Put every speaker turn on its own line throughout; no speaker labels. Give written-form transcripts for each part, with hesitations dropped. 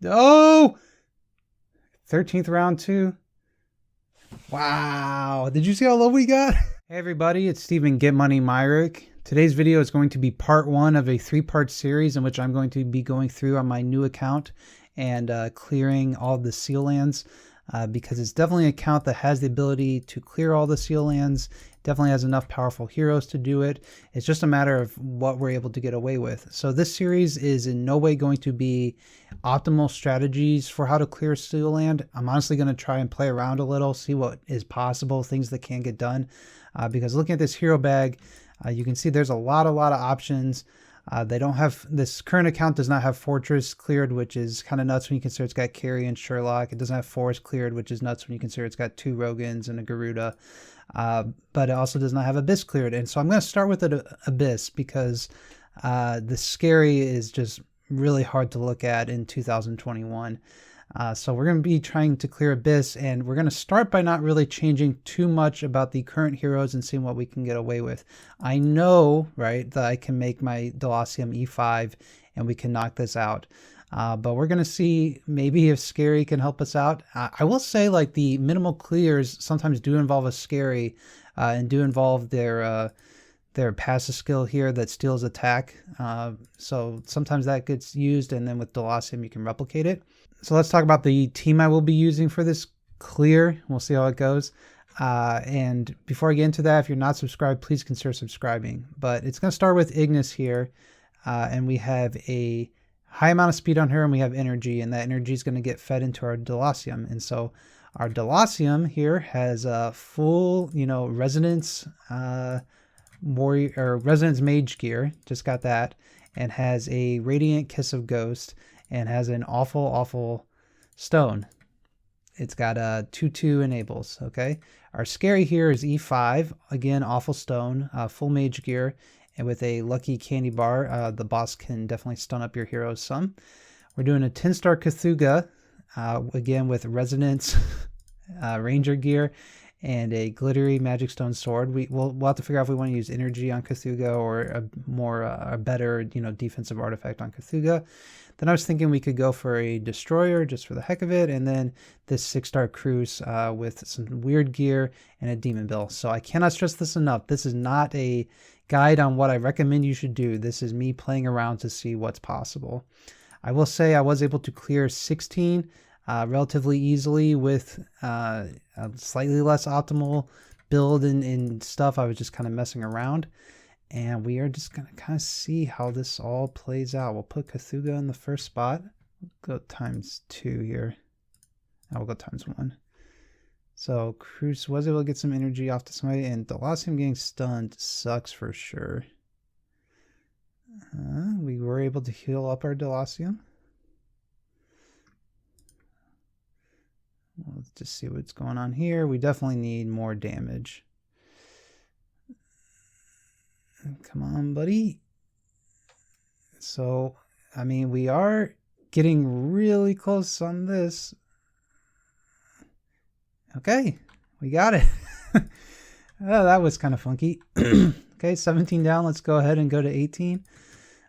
Oh! 13th round too. Wow. Did you see how low we got? Hey everybody, it's Steven GetMoneyMyrick. Today's video is going to be part one of a three-part series in which I'm going to be going through on my new account and clearing all the seal lands because it's definitely an account that has the ability to clear all the seal lands. Definitely has enough powerful heroes to do it. It's just a matter of what we're able to get away with. So this series is in no way going to be optimal strategies for how to clear seal land. I'm honestly going to try and play around a little, see what is possible, things that can get done. Because looking at this hero bag, you can see there's a lot of options. They don't have, this current account does not have Fortress cleared, which is kind of nuts when you consider it's got Carry and Sherlock. It doesn't have Forest cleared, which is nuts when you consider it's got 2 Rogans and a Garuda. But it also does not have Abyss cleared. And so I'm going to start with Abyss because the Skerei is just really hard to look at in 2021. So we're going to be trying to clear Abyss, and we're going to start by not really changing too much about the current heroes and seeing what we can get away with. I know, right, that I can make my Delacium E5 and we can knock this out. But we're going to see maybe if Skerei can help us out. I will say, like, the minimal clears sometimes do involve a Skerei and do involve their passive skill here that steals attack. So sometimes that gets used, and then with Delacium you can replicate it. So let's talk about the team I will be using for this clear. We'll see how it goes. And before I get into that, if you're not subscribed, please consider subscribing. But it's going to start with Ignis here. And we have a high amount of speed on her, and we have energy. And that energy is going to get fed into our Delacium. And so our Delacium here has a full, resonance warrior or resonance mage gear. Just got that. And has a radiant kiss of ghost. And has an awful stone. It's got a 2/2 enables. Okay, our Skerei here is E5, again awful stone, full mage gear, and with a lucky candy bar, the boss can definitely stun up your heroes some. We're doing a 10-star Cthulhu, again with resonance ranger gear and a glittery magic stone sword. We'll have to figure out if we want to use energy on Cthulhu or a better defensive artifact on Cthulhu. Then I was thinking we could go for a destroyer just for the heck of it, and then this 6-star cruise with some weird gear and a demon bill. So I cannot stress this enough. This is not a guide on what I recommend you should do. This is me playing around to see what's possible. I will say I was able to clear 16 relatively easily with a slightly less optimal build and stuff. I was just kind of messing around. And we are just going to kind of see how this all plays out. We'll put Cthulhu in the first spot. We'll go ×2 here. We'll go ×1. So Cruz was able to get some energy off to somebody, and Delacium getting stunned sucks for sure. We were able to heal up our Delacium. Let's just see what's going on here. We definitely need more damage. Come on, buddy. So, I mean, we are getting really close on this. Okay, we got it. Oh, that was kind of funky. Okay, 17 down. Let's go ahead and go to 18.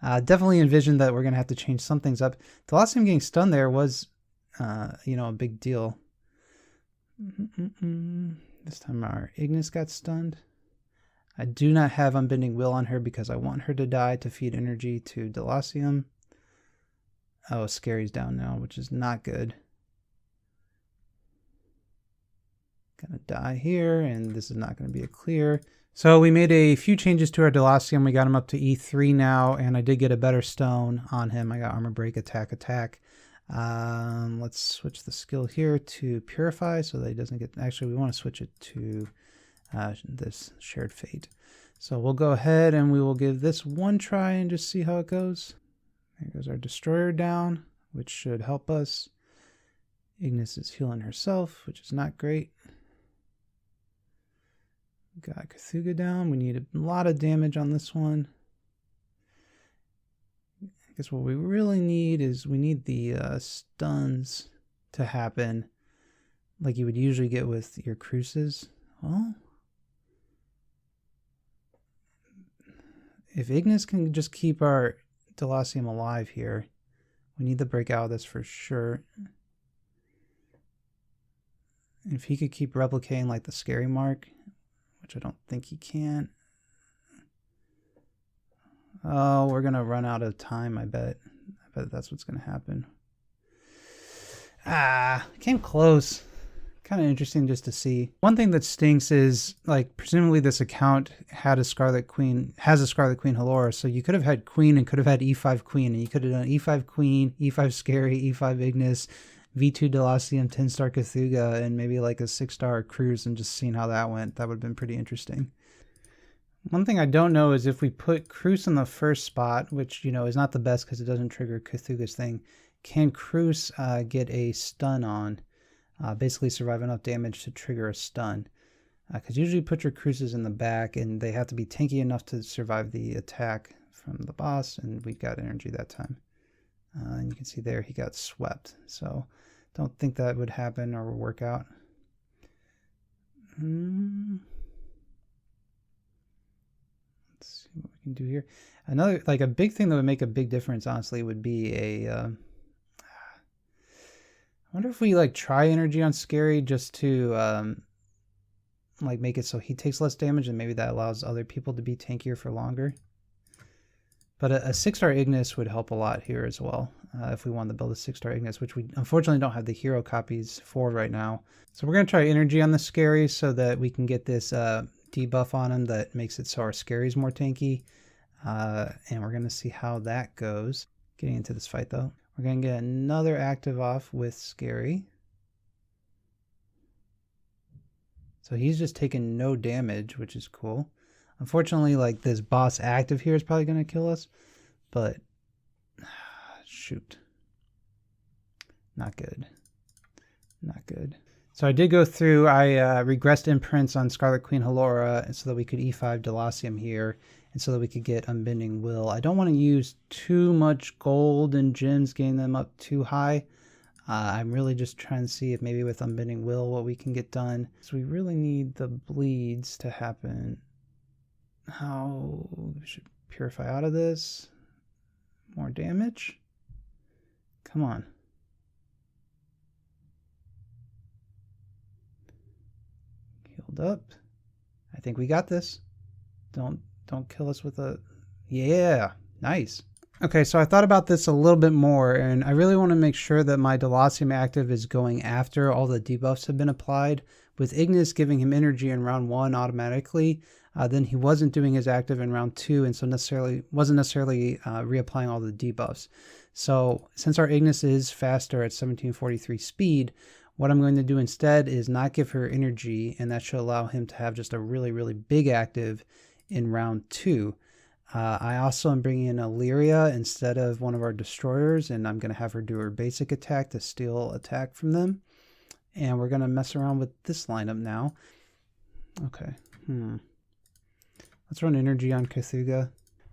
Definitely envisioned that we're going to have to change some things up. The last time getting stunned there was, a big deal. This time our Ignis got stunned. I do not have Unbending Will on her because I want her to die to feed energy to Delacium. Oh, Skerei's down now, which is not good. Gonna die here, and this is not going to be a clear. So we made a few changes to our Delacium. We got him up to E3 now, and I did get a better stone on him. I got Armor Break, Attack. Let's switch the skill here to Purify so that he doesn't get... Actually, we want to switch it to... this Shared Fate. So we'll go ahead and we will give this one try and just see how it goes. There goes our Destroyer down, which should help us. Ignis is healing herself, which is not great. Got Cthulhu down. We need a lot of damage on this one. I guess what we really need is we need the stuns to happen like you would usually get with your cruises. Well, if Ignis can just keep our Delacium alive here, We need to break out of this for sure. If he could keep replicating like the Skerei mark, which I don't think he can. Oh, we're going to run out of time, I bet. I bet that's what's going to happen. Ah, came close. Kind of interesting just to see. One thing that stinks is, like, presumably this account had a Scarlet Queen, has a Scarlet Queen Halora, so you could have had Queen and could have had E5 Queen, and you could have done E5 Queen, E5 Skerei, E5 Ignis, V2 Delacium, 10-star Cthulhu, and maybe like a 6-star Cruise, and just seeing how that went. That would have been pretty interesting. One thing I don't know is if we put Cruise in the first spot, which, you know, is not the best because it doesn't trigger Cthulhu's thing, can Cruise get a stun on? Basically survive enough damage to trigger a stun. Because usually you put your Cruises in the back and they have to be tanky enough to survive the attack from the boss, and we got energy that time. And you can see there he got swept. So don't think that would happen or work out. Let's see what we can do here. Another, like a big thing that would make a big difference, honestly, would be a... I wonder if we like try energy on Skerei just to like make it so he takes less damage, and maybe that allows other people to be tankier for longer. But a 6-star Ignis would help a lot here as well, if we wanted to build a 6-star Ignis, which we unfortunately don't have the hero copies for right now. So we're going to try energy on the Skerei so that we can get this debuff on him that makes it so our Skerei is more tanky. And we're going to see how that goes. Getting into this fight though. We're going to get another active off with Skerei. So he's just taking no damage, which is cool. Unfortunately, like this boss active here is probably going to kill us. But, shoot. Not good. Not good. So I did go through, I regressed imprints on Scarlet Queen Halora so that we could E5 Delacium here, and so that we could get Unbending Will. I don't want to use too much gold and gems, getting them up too high. I'm really just trying to see if maybe with Unbending Will what we can get done. So we really need the bleeds to happen. How we should purify out of this. More damage. Come on. Healed up. I think we got this. Don't kill us with a... Yeah, nice. Okay, so I thought about this a little bit more, and I really want to make sure that my Delacium active is going after all the debuffs have been applied. With Ignis giving him energy in round 1 automatically, then he wasn't doing his active in round 2, and so wasn't necessarily reapplying all the debuffs. So since our Ignis is faster at 1743 speed, what I'm going to do instead is not give her energy, and that should allow him to have just a really, really big active in round 2. I also am bringing in Illyria instead of one of our destroyers, and I'm going to have her do her basic attack to steal attack from them. And we're going to mess around with this lineup now. Okay. Let's run energy on Cthulhu.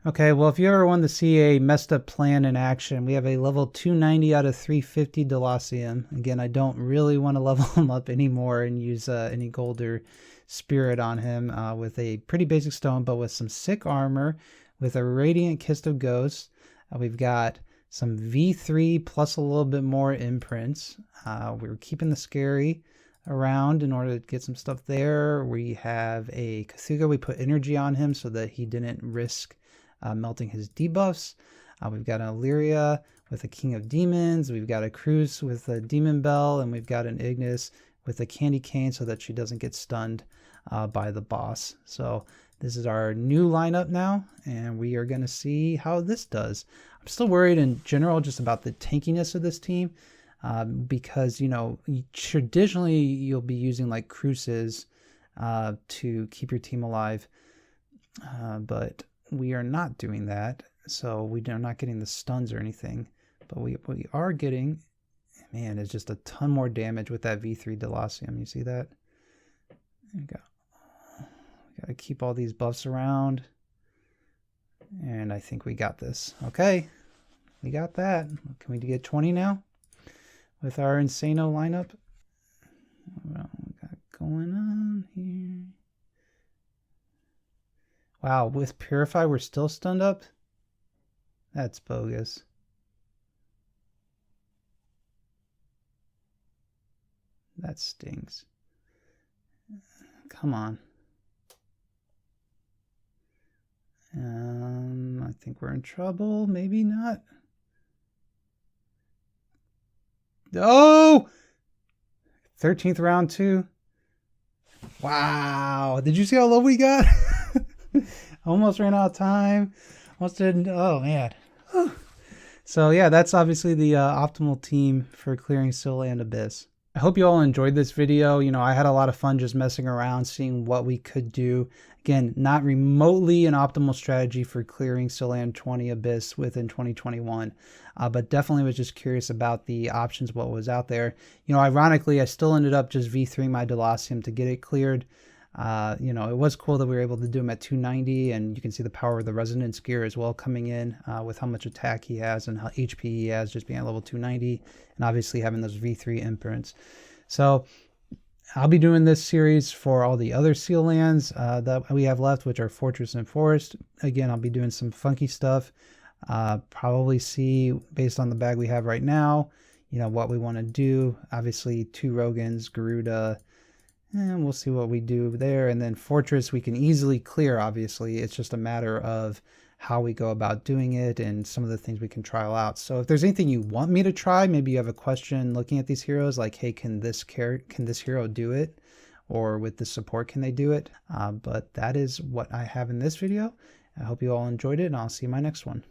Okay, well, if you ever want to see a messed up plan in action, we have a level 290 out of 350 Delacium. Again, I don't really want to level him up anymore and use any gold or spirit on him with a pretty basic stone, but with some sick armor, with a Radiant Kiss of Ghosts. We've got some V3 plus a little bit more imprints. We're keeping the Skerei around in order to get some stuff there. We have a Cthulhu. We put energy on him so that he didn't risk melting his debuffs. We've got an Illyria with a King of Demons. We've got a Cruise with a Demon Bell, and we've got an Ignis with a Candy Cane so that she doesn't get stunned by the boss. So this is our new lineup now, and we are going to see how this does. I'm still worried in general just about the tankiness of this team, because, you know, traditionally you'll be using like Cruises to keep your team alive, but we are not doing that, so we are not getting the stuns or anything. But we are getting, man, it's just a ton more damage with that V3 Delacium. You see that? There you go. We gotta keep all these buffs around, and I think we got this. Okay, we got that. Can we get 20 now with our Insano lineup? What we got going on here? Wow, with Purify we're still stunned up? That's bogus. That stings. Come on. I think we're in trouble. Maybe not. Oh! 13th round too. Wow. Did you see how low we got? Almost ran out of time. Almost didn't. Oh, man. So yeah, that's obviously the optimal team for clearing Scylla and Abyss. I hope you all enjoyed this video. You know, I had a lot of fun just messing around, seeing what we could do. Again, not remotely an optimal strategy for clearing Scylla 20 Abyss within 2021, but definitely was just curious about the options, what was out there. You know, ironically, I still ended up just V3 my Delacium to get it cleared. You know, it was cool that we were able to do him at 290, and you can see the power of the Resonance Gear as well coming in with how much attack he has and how HP he has just being at level 290, and obviously having those V3 imprints. So I'll be doing this series for all the other seal lands that we have left, which are Fortress and Forest. Again, I'll be doing some funky stuff. Probably see, based on the bag we have right now, you know, what we want to do. Obviously, 2 Rogans, Garuda, and we'll see what we do there. And then Fortress we can easily clear, obviously. It's just a matter of how we go about doing it and some of the things we can trial out. So if there's anything you want me to try, maybe you have a question looking at these heroes, like, hey, can this hero do it? Or with the support, can they do it? But that is what I have in this video. I hope you all enjoyed it, and I'll see you in my next one.